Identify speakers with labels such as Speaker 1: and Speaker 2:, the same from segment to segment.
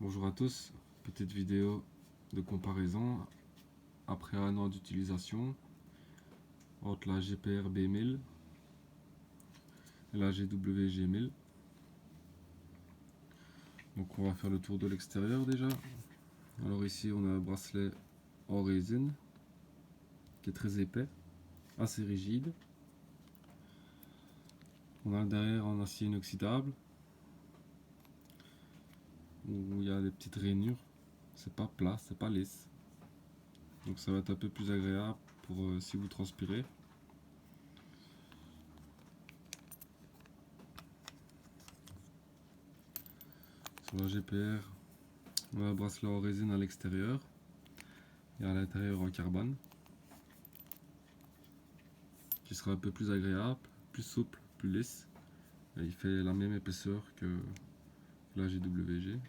Speaker 1: Bonjour à tous, petite vidéo de comparaison après un an d'utilisation entre la GPR B1000 et la GW G1000. Donc on va faire le tour de l'extérieur déjà. Alors ici on a un bracelet en résine qui est très épais, assez rigide. On a le derrière en acier inoxydable où il y a des petites rainures. C'est pas plat, c'est pas lisse. Donc ça va être un peu plus agréable pour si vous transpirez. Sur la GPR, on a un bracelet en résine à l'extérieur et à l'intérieur en carbone, qui sera un peu plus agréable, plus souple, plus lisse. Et il fait la même épaisseur que la GWG.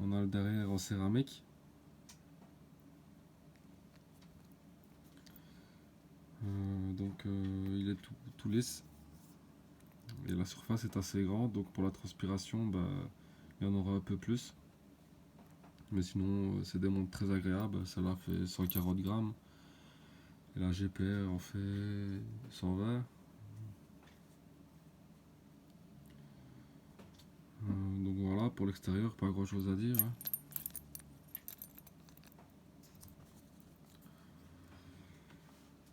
Speaker 1: On a le derrière en céramique. Il est tout lisse. Et la surface est assez grande, donc pour la transpiration, il y en aura un peu plus. Mais sinon, c'est des montres très agréables. Celle-là fait 140 grammes. Et la GPR en fait 120. Donc voilà, pour l'extérieur, pas grand chose à dire, hein.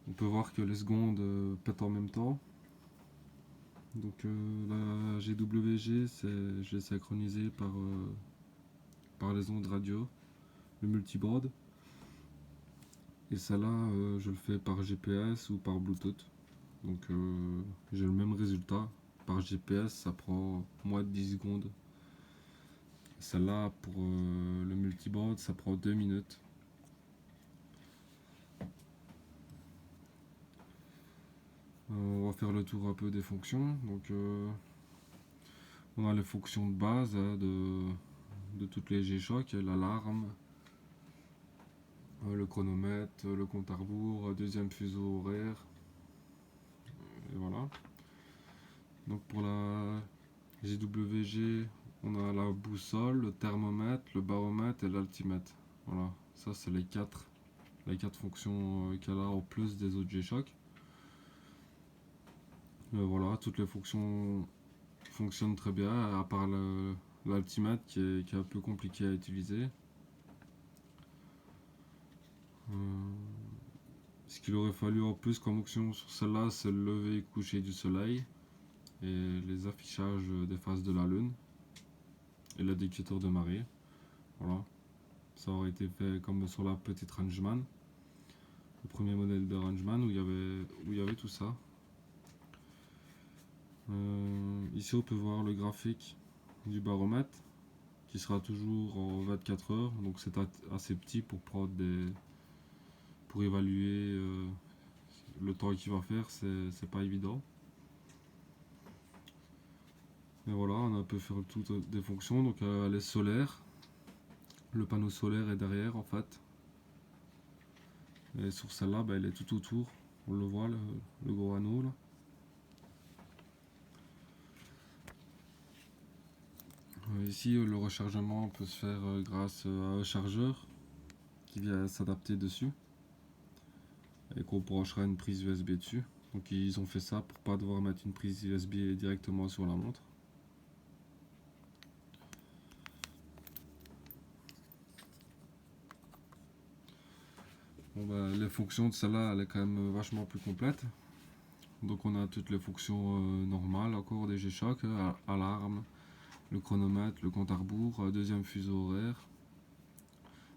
Speaker 1: On peut voir que les secondes pètent en même temps. Donc la GWG, je l'ai synchronisé par les ondes radio, le multiband. Et celle-là, je le fais par GPS ou par Bluetooth. Donc j'ai le même résultat. Par GPS, ça prend moins de 10 secondes. Celle-là, pour le multiband, ça prend 2 minutes. On va faire le tour un peu des fonctions. Donc on a les fonctions de base de toutes les G-Shock, l'alarme, le chronomètre, le compte à rebours, deuxième fuseau horaire. Et voilà. Donc pour la GWG, on a la boussole, le thermomètre, le baromètre et l'altimètre. Voilà, ça c'est les quatre fonctions qu'elle a en plus des autres G-Shock. Voilà, toutes les fonctions fonctionnent très bien, à part l'altimètre qui est un peu compliqué à utiliser. Ce qu'il aurait fallu en plus comme option sur celle-là, c'est le lever et coucher du soleil et les affichages des phases de la lune et l'indicateur de marée. Voilà, ça aurait été fait comme sur la petite Rangeman, le premier modèle de Rangeman où il y avait tout ça. Ici on peut voir le graphique du baromètre qui sera toujours en 24 heures, donc c'est assez petit pour pour évaluer le temps qu'il va faire, c'est pas évident. Et voilà, on a pu faire toutes des fonctions. Donc elle est solaire, le panneau solaire est derrière en fait. Et sur celle-là, elle est tout autour. On le voit, le gros anneau là. Ici, le rechargement peut se faire grâce à un chargeur qui vient s'adapter dessus et qu'on branchera une prise USB dessus. Donc ils ont fait ça pour pas devoir mettre une prise USB directement sur la montre. Bon, les fonctions de celle-là, elle est quand même vachement plus complète. Donc on a toutes les fonctions normales encore des G-Shock, alarme, le chronomètre, le compte à rebours, deuxième fuseau horaire.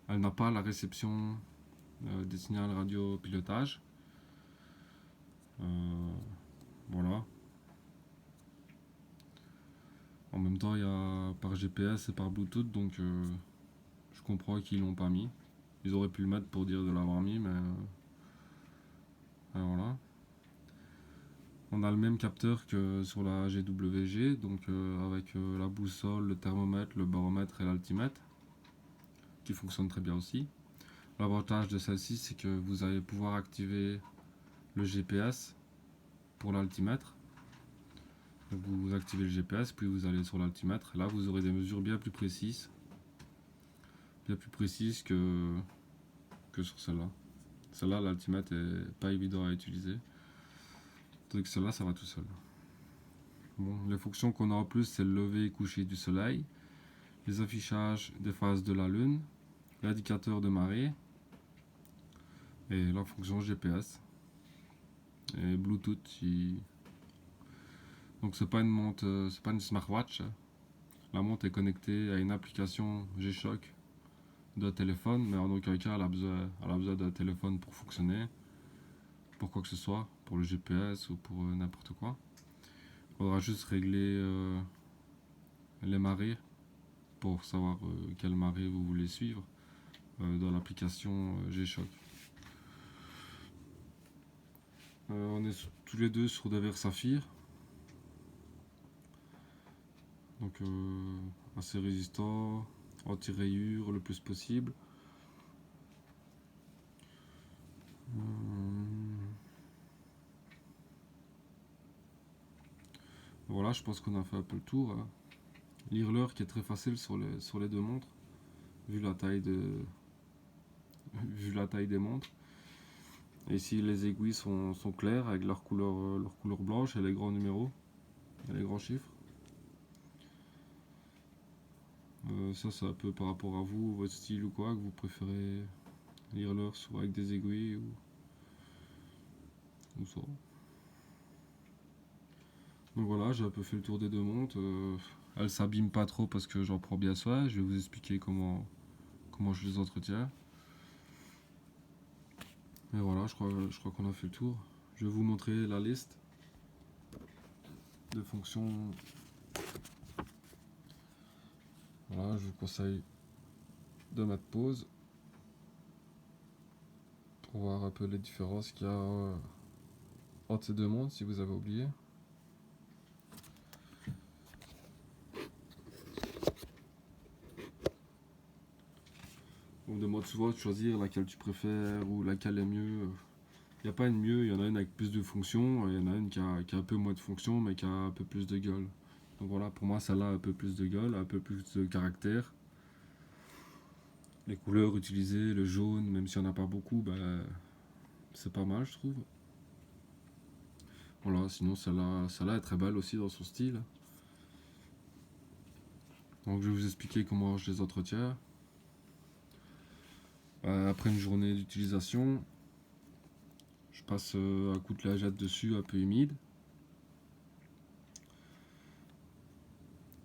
Speaker 1: Elle n'a pas la réception des signaux radio pilotage. Voilà. En même temps, il y a par GPS et par Bluetooth, donc je comprends qu'ils l'ont pas mis. Ils auraient pu le mettre pour dire de l'avoir mis, mais voilà. On a le même capteur que sur la GWG, donc avec la boussole, le thermomètre, le baromètre et l'altimètre, qui fonctionne très bien aussi. L'avantage de celle-ci, c'est que vous allez pouvoir activer le GPS pour l'altimètre Donc vous activez le GPS, puis vous allez sur l'altimètre. Là, vous aurez des mesures bien plus précises que sur celle-là. Celle-là, l'altimètre est pas évident à utiliser. Tandis que celle-là, ça va tout seul. Bon, les fonctions qu'on a en plus, c'est le lever et coucher du soleil, les affichages des phases de la lune, l'indicateur de marée et la fonction GPS et Bluetooth. Donc c'est pas une montre, c'est pas une smartwatch. La montre est connectée à une application G-Shock de téléphone, mais en aucun cas elle a besoin d'un téléphone pour fonctionner, pour quoi que ce soit, pour le GPS ou pour n'importe quoi. Il faudra juste régler les marées pour savoir quelle marée vous voulez suivre dans l'application G-Shock. On est tous les deux sur des verres saphir, donc assez résistant, anti-rayures le plus possible. Voilà, je pense qu'on a fait un peu le tour. Hein. Lire l'heure qui est très facile sur les deux montres, vu la taille des montres. Et ici les aiguilles sont claires avec leur couleur blanche et les grands numéros et les grands chiffres. Ça c'est un peu par rapport à vous, votre style ou quoi, que vous préférez lire l'heure soit avec des aiguilles ou ça. Donc voilà, j'ai un peu fait le tour des deux montres. Elles s'abîment pas trop parce que j'en prends bien soin. Je vais vous expliquer comment je les entretiens. Et voilà, je crois qu'on a fait le tour. Je vais vous montrer la liste de fonctions. Voilà, je vous conseille de mettre pause pour voir un peu les différences qu'il y a entre ces deux montres si vous avez oublié. On me demande souvent de choisir laquelle tu préfères ou laquelle est mieux. Il n'y a pas une mieux, il y en a une avec plus de fonctions, il y en a une qui a un peu moins de fonctions mais qui a un peu plus de gueule. Donc voilà, pour moi celle-là a un peu plus de gueule, un peu plus de caractère. Les couleurs utilisées, le jaune, même s'il n'y en a pas beaucoup, c'est pas mal je trouve. Voilà, sinon celle-là est très belle aussi dans son style. Donc je vais vous expliquer comment je les entretiens. Après une journée d'utilisation, je passe un coup de lingette dessus un peu humide.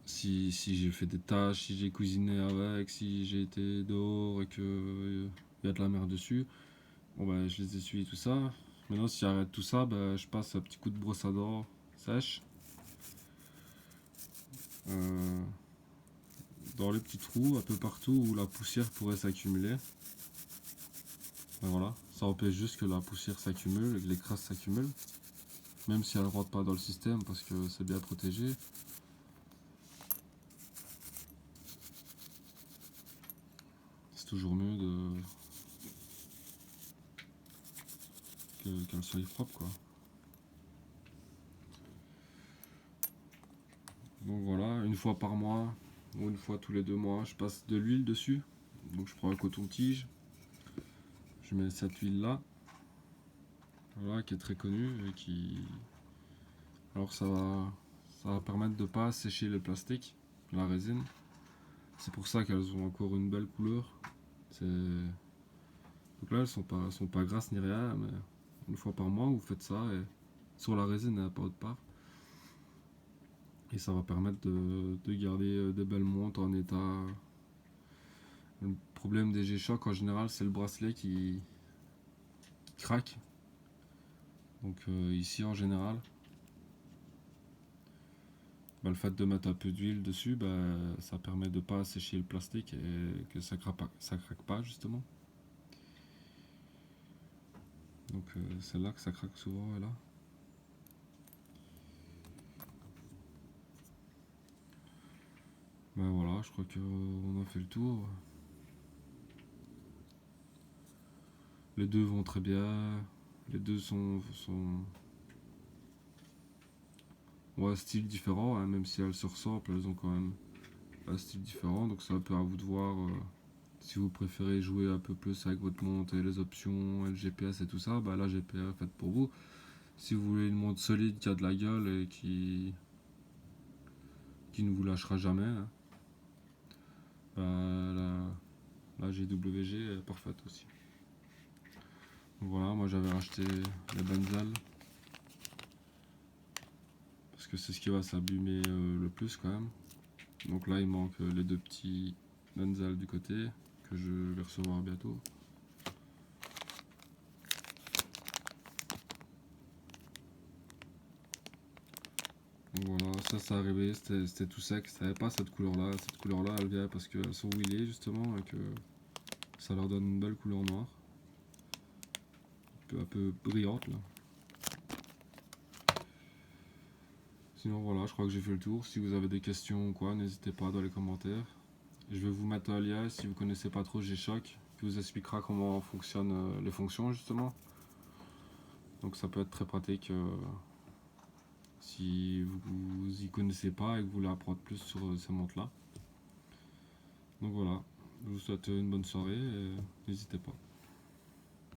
Speaker 1: Si j'ai fait des tâches, si j'ai cuisiné avec, si j'ai été dehors et qu'il y a de la mer dessus, bon, je les essuie tout ça. Maintenant si j'arrête tout ça, je passe un petit coup de brosse à dents sèche dans les petits trous, un peu partout où la poussière pourrait s'accumuler. Voilà, ça empêche juste que la poussière s'accumule et que les crasses s'accumulent, même si elle ne rentre pas dans le système parce que c'est bien protégé. C'est toujours mieux qu'elle soit propre quoi. Donc voilà, une fois par mois ou une fois tous les 2 mois, je passe de l'huile dessus. Donc je prends un coton-tige, je mets cette huile là, voilà, qui est très connue et qui, alors ça va permettre de pas sécher le plastique, la résine. C'est pour ça qu'elles ont encore une belle couleur. Donc là elles sont pas grasses ni rien, mais une fois par mois vous faites ça et sur la résine et pas autre part. Et ça va permettre de garder des belles montres en état. Le problème des G-Shock en général c'est le bracelet qui craque. Donc ici en général, le fait de mettre un peu d'huile dessus, ça permet de pas assécher le plastique et que ça craque pas justement. Donc c'est là que ça craque souvent et là. Voilà, je crois qu'on a fait le tour. Les deux vont très bien. Les deux sont ont un style différent, hein, même si elles se ressemblent, elles ont quand même un style différent. Donc c'est un peu à vous de voir si vous préférez jouer un peu plus avec votre montre et les options, et le GPS et tout ça, bah la GPR est faite pour vous. Si vous voulez une montre solide qui a de la gueule et qui ne vous lâchera jamais, hein, bah, la GWG est parfaite aussi. Donc voilà, moi j'avais racheté les Benzel parce que c'est ce qui va s'abîmer le plus quand même. Donc là il manque les deux petits Benzel du côté que je vais recevoir bientôt. Donc voilà, ça c'est arrivé, c'était tout sec, ça n'avait pas cette couleur là. Cette couleur là elle vient parce qu'elles sont wheelées justement et que ça leur donne une belle couleur noire. Un peu brillante là. Sinon voilà, je crois que j'ai fait le tour. Si vous avez des questions ou quoi, n'hésitez pas dans les commentaires. Je vais vous mettre un lien si vous connaissez pas trop G-Shock, qui vous expliquera comment fonctionnent les fonctions justement. Donc ça peut être très pratique si vous y connaissez pas et que vous voulez apprendre plus sur ces montres là. Donc voilà, je vous souhaite une bonne soirée et n'hésitez pas.